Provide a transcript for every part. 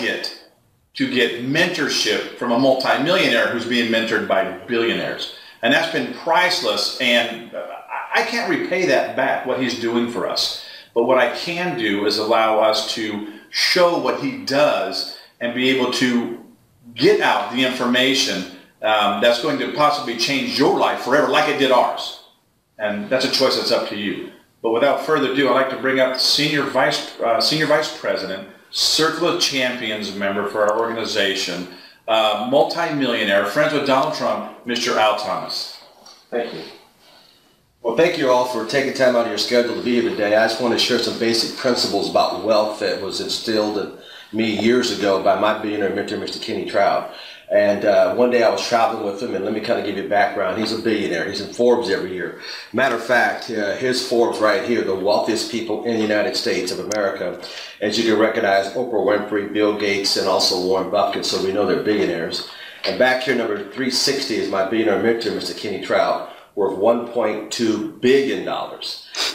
get to get mentorship from a multimillionaire who's being mentored by billionaires. And that's been priceless, and I can't repay that back, what he's doing for us. But what I can do is allow us to show what he does and be able to get out the information that's going to possibly change your life forever, like it did ours. And that's a choice that's up to you. But without further ado, I'd like to bring up Senior Vice President, Circle of Champions member for our organization, multi-millionaire, friends with Donald Trump, Mr. Al Thomas. Thank you. Well, thank you all for taking time out of your schedule to be here today. I just want to share some basic principles about wealth that was instilled in me years ago by my billionaire mentor, Mr. Kenny Trout. And one day I was traveling with him, and let me kind of give you a background. He's a billionaire. He's in Forbes every year. Matter of fact, his Forbes right here, the wealthiest people in the United States of America. As you can recognize, Oprah Winfrey, Bill Gates, and also Warren Buffett, so we know they're billionaires. And back here, number 360 is my billionaire mentor, Mr. Kenny Trout, worth $1.2 billion.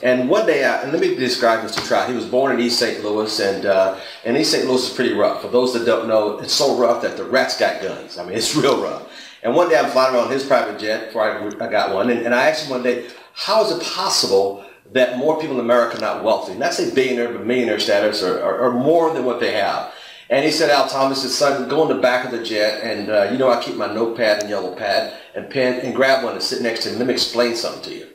And one day, and let me describe Mr. Trout. He was born in East St. Louis, and East St. Louis is pretty rough. For those that don't know, it's so rough that the rats got guns. I mean, it's real rough. And one day I'm flying around his private jet before I got one, and I asked him one day, how is it possible that more people in America are not wealthy? Not say billionaire, but millionaire status, or more than what they have. And he said, Al Thomas, his son, go in the back of the jet, and you know I keep my notepad and yellow pad and pen, and grab one and sit next to him. Let me explain something to you.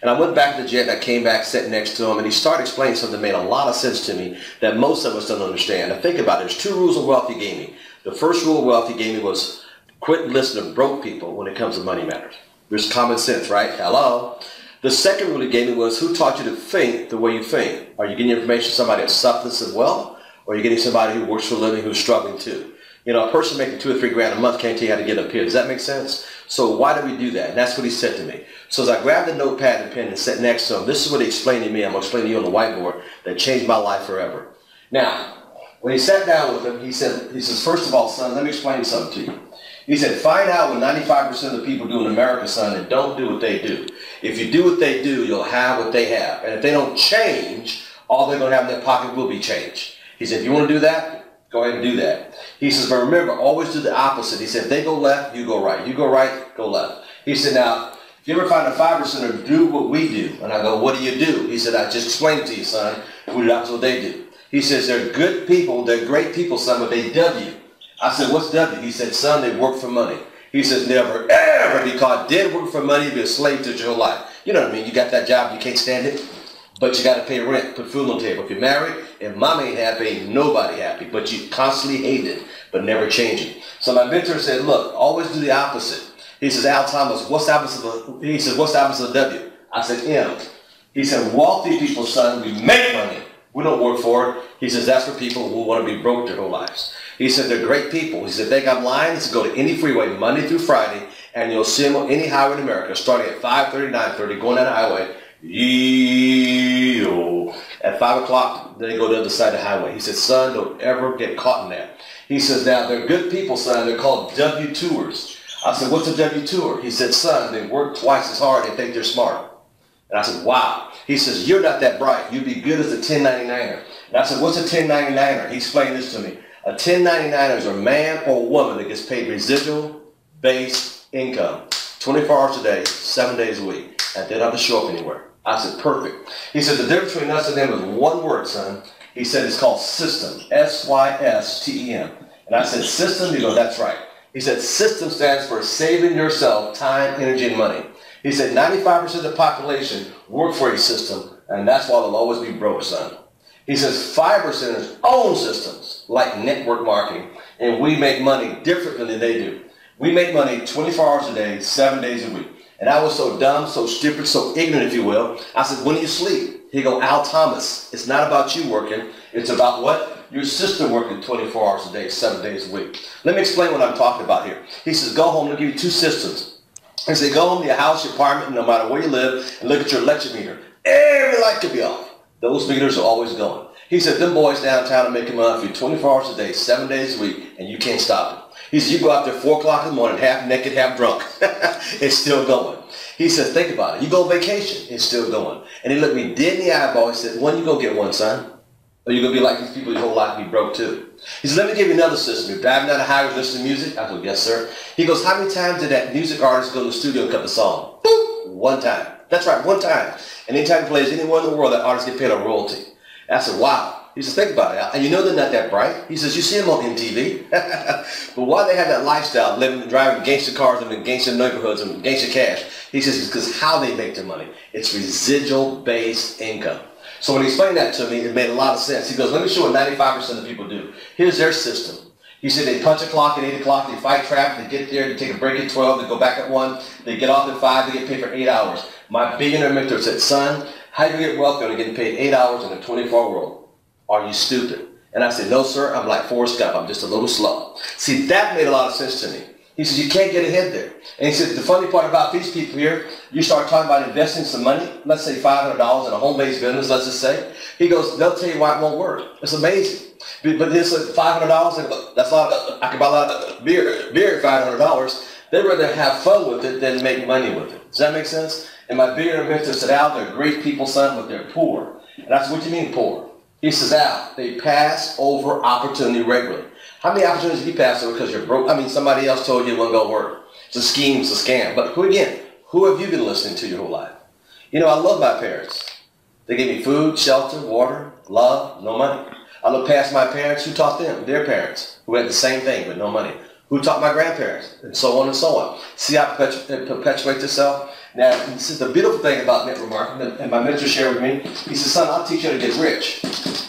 And I went back to the jet, and I came back, sat next to him, and he started explaining something that made a lot of sense to me that most of us don't understand. Now think about it. There's 2 rules of wealth he gave me. The first rule of wealth he gave me was quit listening to broke people when it comes to money matters. There's common sense, right? Hello? The second rule he gave me was, who taught you to think the way you think? Are you getting information from somebody that's substance of wealth? Or are you getting somebody who works for a living who's struggling too? You know, a person making 2 or 3 grand a month can't tell you how to get up here. Does that make sense? So why do we do that? And that's what he said to me. So as I grabbed the notepad and pen and sat next to him, this is what he explained to me. I'm going to explain to you on the whiteboard that changed my life forever. Now, when he sat down with him, he says, first of all, son, let me explain something to you. He said, find out what 95% of the people do in America, son, and don't do what they do. If you do what they do, you'll have what they have. And if they don't change, all they're going to have in their pocket will be change. He said, if you want to do that, go ahead and do that. He says, but remember, always do the opposite. He said, if they go left, you go right. You go right, go left. He said, now, if you ever find a 5%er do what we do, and I go, what do you do? He said, I just explained to you, son. We do the opposite of what they do. He says, they're good people, they're great people, son, but they W. I said, what's W? He said, son, they work for money. He says, never, ever be caught dead working for money, be a slave to your whole life. You know what I mean? You got that job, you can't stand it. But you got to pay rent, put food on the table. If you're married, if mom ain't happy, ain't nobody happy. But you constantly hate it, but never change it. So my mentor said, look, always do the opposite. He says, Al Thomas, what's the opposite of, he says, what's the opposite of W? I said, M. He said, wealthy people, son, we make money. We don't work for it. He says, that's for people who want to be broke their whole lives. He said, they're great people. He said, think I'm lying? He said, go to any freeway Monday through Friday, and you'll see them on any highway in America, starting at 5:30, 9:30, going down the highway. At 5 o'clock, they go to the other side of the highway. He said, son, don't ever get caught in that. He says, now, they're good people, son. They're called W-2ers. I said, what's a W-2er? He said, son, they work twice as hard and think they're smart. And I said, wow. He says, you're not that bright. You'd be good as a 1099er. And I said, what's a 1099er? He explained this to me. A 1099er is a man or a woman that gets paid residual base income, 24 hours a day, 7 days a week, and they don't have to show up anywhere. I said, perfect. He said, the difference between us and them is one word, son. He said, it's called system, S-Y-S-T-E-M. And I said, system? He goes, that's right. He said, system stands for saving yourself time, energy, and money. He said, 95% of the population work for a system, and that's why they'll always be broke, son. He says, 5% own systems, like network marketing, and we make money differently than they do. We make money 24 hours a day, 7 days a week. And I was so dumb, so stupid, so ignorant, if you will. I said, when do you sleep? He go, Al Thomas, it's not about you working. It's about what? Your sister working 24 hours a day, 7 days a week. Let me explain what I'm talking about here. He says, go home, they'll give you 2 systems. He said, go home to your house, your apartment, no matter where you live, and look at your electric meter. Every light could be off. Those meters are always going. He said, them boys downtown are making money for you 24 hours a day, 7 days a week, and you can't stop it. He said, you go out there 4 o'clock in the morning, half naked, half drunk. It's still going. He said, think about it. You go on vacation, it's still going. And he looked me dead in the eyeball. He said, when you going to get one, son? Or you going to be like these people your whole life and be broke too? He said, let me give you another system. You're driving down the highway listening to music? I go, yes, sir. He goes, how many times did that music artist go to the studio and cut the song? Boop, one time. That's right, one time. And anytime he plays anywhere in the world, that artist get paid a royalty. And I said, wow. He says, think about it. And you know they're not that bright. He says, you see them on MTV. But why they have that lifestyle, living, driving gangster cars, living in gangster neighborhoods and gangster cash? He says, it's because how they make their money. It's residual-based income. So when he explained that to me, it made a lot of sense. He goes, let me show what 95% of people do. Here's their system. He said they punch a clock at 8 o'clock, they fight traffic, they get there, they take a break at 12, they go back at 1, they get off at 5, they get paid for 8 hours. My billionaire mentor said, son, how do you get wealthy when you're getting paid 8 hours in a 24-hour world? Are you stupid? And I said, no, sir, I'm like Forrest Gump. I'm just a little slow. See, that made a lot of sense to me. He says, you can't get ahead there. And he said, the funny part about these people here, you start talking about investing some money, let's say $500 in a home-based business, let's just say. He goes, they'll tell you why it won't work. It's amazing. But this $500, that's a lot. I could buy a lot of beer at $500. They'd rather have fun with it than make money with it. Does that make sense? And my billionaire mentor said, Al, they're great people, son, but they're poor. And I said, what do you mean poor? He says, Al, they pass over opportunity regularly. How many opportunities did you pass over because you're broke? I mean, somebody else told you it wasn't going to work. It's a scheme, it's a scam. But who have you been listening to your whole life? You know, I love my parents. They gave me food, shelter, water, love, no money. I look past my parents. Who taught them? Their parents, who had the same thing but no money. Who taught my grandparents? And so on and so on. See how it perpetuates itself? Now, this is the beautiful thing about network marketing, and my mentor shared with me. He said, son, I'll teach you how to get rich.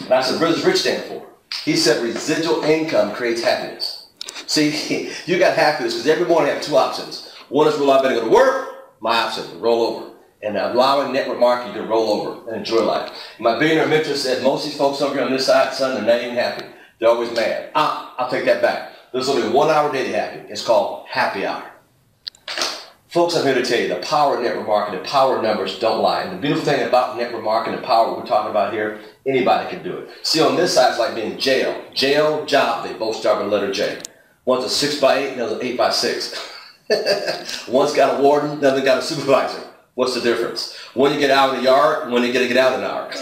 And I said, what does rich stand for? He said, residual income creates happiness. See, you got happiness because every morning I have two options. One is, well, I better go to work. My option, roll over. And allowing network marketing to roll over and enjoy life. My billionaire mentor said, most of these folks over here on this side, son, they're not even happy. They're always mad. I'll take that back. There's only 1 hour daily happy. It's called happy hour. Folks, I'm here to tell you the power of network marketing, the power of numbers don't lie. And the beautiful thing about network marketing, the power we're talking about here, anybody can do it. See, on this side, it's like being in jail. Jail, job, they both start with the letter J. One's a 6x8, another's an 8x6. One's got a warden, another got a supervisor. What's the difference? One you get out in the yard, one you get out in an hour.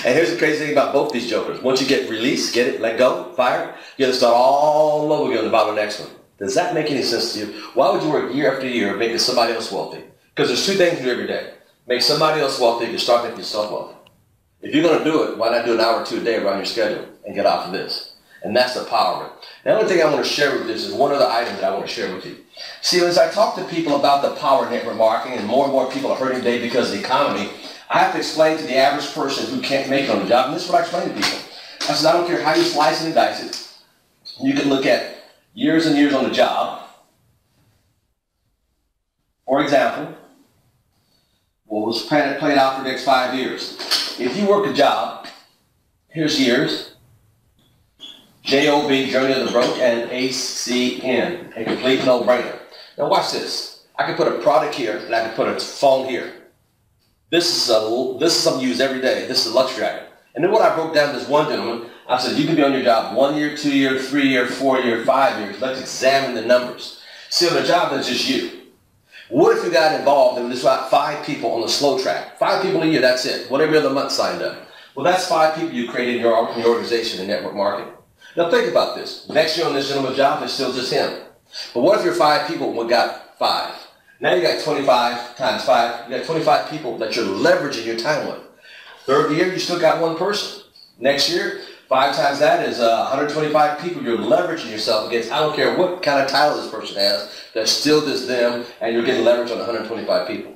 And here's the crazy thing about both these jokers. Once you get released, get it, let go, fired, you got to start all over again on the bottom of the next one. Does that make any sense to you? Why would you work year after year making somebody else wealthy? Because there's two things you do every day. Make somebody else wealthy, you start making yourself wealthy. If you're going to do it, why not do an hour or two a day around your schedule and get off of this? And that's the power of it. The only thing I want to share with this is one other item that I want to share with you. See, as I talk to people about the power of network marketing, and more people are hurting today because of the economy, I have to explain to the average person who can't make it on the job, and this is what I explain to people. I said, I don't care how you slice and dice it. You can look at years and years on the job. For example, what was played out for the next 5 years. If you work a job, here's years. J-O-B, Journey of the Broke, and A-C-N, a complete no-brainer. Now watch this. I can put a product here, and I can put a phone here. This is something you use every day. This is a luxury item. And then what I broke down to this one gentleman, I said, you can be on your job 1 year, 2 year, 3 year, 4 year, 5 years. Let's examine the numbers. See, on the job, that's just you. What if you got involved and there's about 5 people on the slow track? 5 people a year, that's it. What every other month signed up. Well, that's 5 people you created in your organization in network marketing. Now think about this. Next year on this gentleman's job, it's still just him. But what if your 5 people got 5? Now you got 25 times 5. You got 25 people that you're leveraging your time with. Third year, you still got 1 person. Next year, 5 times that is 125 people you're leveraging yourself against. I don't care what kind of title this person has. That's still just them, and you're getting leverage on 125 people.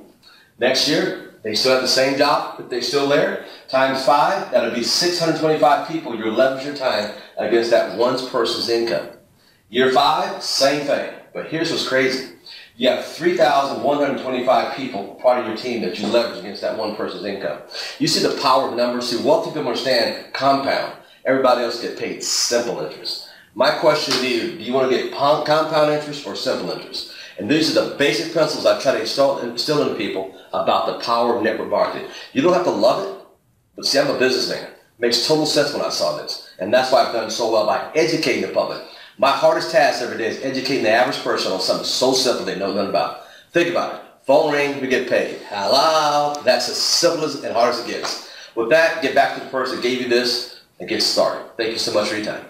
Next year, they still have the same job, but they're still there. Times 5, that'll be 625 people you're leveraging your time against that one person's income. Year 5, same thing. But here's what's crazy. You have 3,125 people, part of your team, that you leverage against that one person's income. You see the power of numbers. See, wealthy people understand compound. Everybody else get paid simple interest. My question to you, do you want to get compound interest or simple interest? And these are the basic principles I try to instill into people about the power of network marketing. You don't have to love it, but see, I'm a businessman. It makes total sense when I saw this. And that's why I've done so well by educating the public. My hardest task every day is educating the average person on something so simple they know nothing about. Think about it. Phone ring, we get paid. Hello? That's as simple as and hard as it gets. With that, get back to the person that gave you this. and get started. Thank you so much for your time.